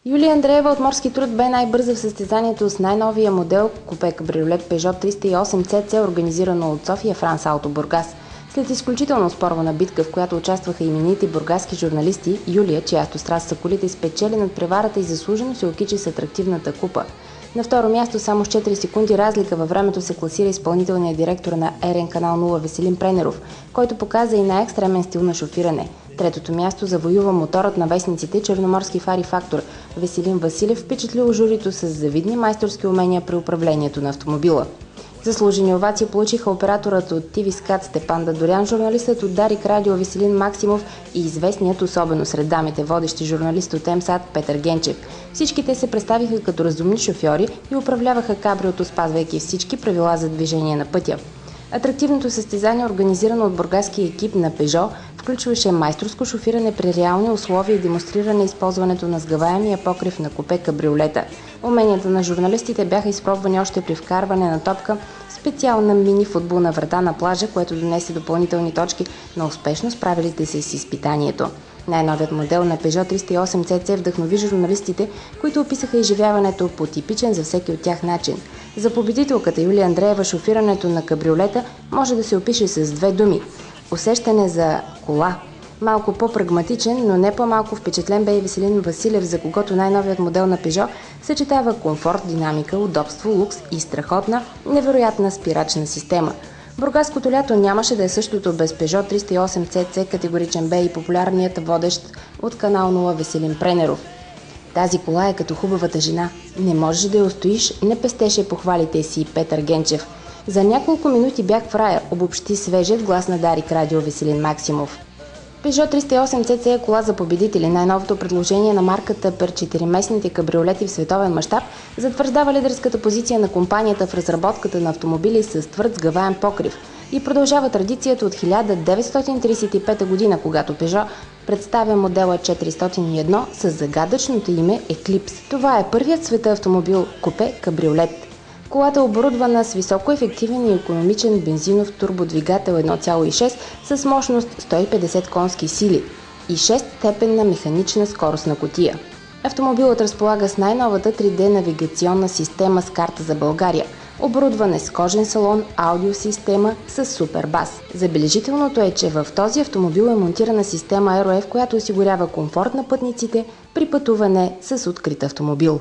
Юлия Андреева от Морски труд бе най-бърза в състезанието с най-новия модел купе кабриолет Peugeot 308 CC, организирано от София Франс Ауто Бургас. След изключително спорвана битка, в която участваха именити бургаски журналисти, Юлия, чиято страст са колите, спечели над преварата и заслужено се окичи с атрактивната купа. На второ място, само с 4 секунди разлика във времето, се класира изпълнителният директор на РН Канал 0 Веселин Пренеров, който показа и най-екстремен стил на шофиране. Третото място завоюва моторът на вестниците Черноморски фари фактор. Веселин Василев впечатлил журито с завидни майсторски умения при управлението на автомобила. Заслужени овации получиха операторът от ТВ Скат Степан Дадорян, журналистът от Дарик Радио Веселин Максимов и известният особено сред дамите водещи журналист от МСАД Петър Генчев. Всички те се представиха като разумни шофьори и управляваха кабриото, спазвайки всички правила за движение на пътя. Атрактивното състезание, организирано от бургаския екип на Peugeot, включваше майсторско шофиране при реални условия и демонстриране използването на сгъваемия покрив на купе кабриолета. Уменията на журналистите бяха изпробвани още при вкарване на топка в специална мини-футболна врата на плажа, което донесе допълнителни точки на успешно справилите се с изпитанието. Най-новият модел на Peugeot 308 CC вдъхнови журналистите, които описаха изживяването по типичен за всеки от тях начин. За победителката Юлия Андреева шофирането на кабриолета може да се опише с две думи – усещане за кола. Малко по-прагматичен, но не по-малко впечатлен бе и Веселин Василев, за когото най-новият модел на Peugeot съчетава комфорт, динамика, удобство, лукс и страхотна, невероятна спирачна система. Бургаското лято нямаше да е същото без Peugeot 308 CC, категоричен бе и популярният водещ от Канал 0 Веселин Пренеров. Тази кола е като хубавата жена. Не можеш да я устоиш, не пестеше похвалите си Петър Генчев. За няколко минути бях в рая, обобщи свежият глас на Дарик Радио Веселин Максимов. Peugeot 308 CC е кола за победители. Най-новото предложение на марката per 4-местните кабриолети в световен мащаб затвърждава лидерската позиция на компанията в разработката на автомобили с твърд сгъваем покрив и продължава традицията от 1935 година, когато Peugeot представя модела 401 с загадъчното име Eclipse. Това е първият в света автомобил купе кабриолет. Колата е оборудвана с високоефективен и икономичен бензинов турбодвигател 1.6 с мощност 150 конски сили и 6-степенна механична скоростна кутия. Автомобилът разполага с най-новата 3D навигационна система с карта за България, оборудване с кожен салон, аудиосистема с супербас. Забележителното е, че в този автомобил е монтирана система AeroF, която осигурява комфорт на пътниците при пътуване с открит автомобил.